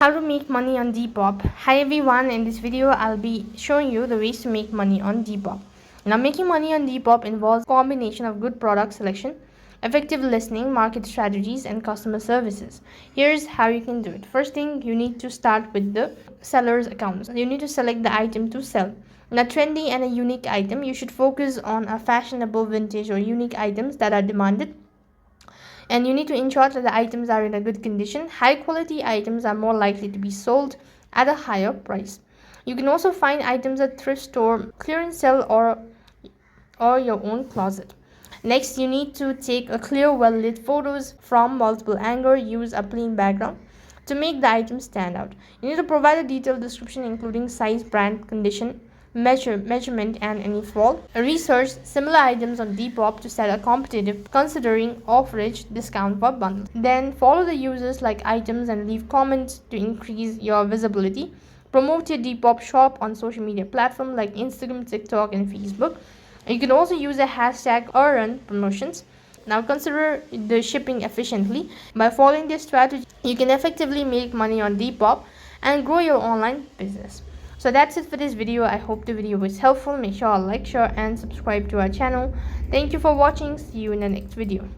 How to make money on Depop. Hi everyone, in this video I'll be showing you the ways to make money on Depop. Now, making money on Depop involves a combination of good product selection, effective listening, market strategies, and customer services. Here's how you can do it. First thing, you need to start with the seller's account. You need to select the item to sell. Now, trendy and a unique item, you should focus on a fashionable, vintage, or unique items that are demanded, and you need to ensure that the items are in a good condition. High quality items are more likely to be sold at a higher price. You can also find items at thrift store, clearance sale, or your own closet. Next, you need to take a clear, well-lit photos from multiple angles. Use a plain background to make the item stand out. You need to provide a detailed description including size, brand, condition, measurement, and any fault. Research similar items on Depop to set a competitive, considering offerage discount for bundles. Then follow the users like items and leave comments to increase your visibility. Promote your Depop shop on social media platforms like Instagram, TikTok, and Facebook. You can also use a hashtag or run promotions. Now, consider the shipping efficiently. By following this strategy, you can effectively make money on Depop and grow your online business. So that's it for this video. I hope the video was helpful. Make sure to like, share, and subscribe to our channel. Thank you for watching. See you in the next video.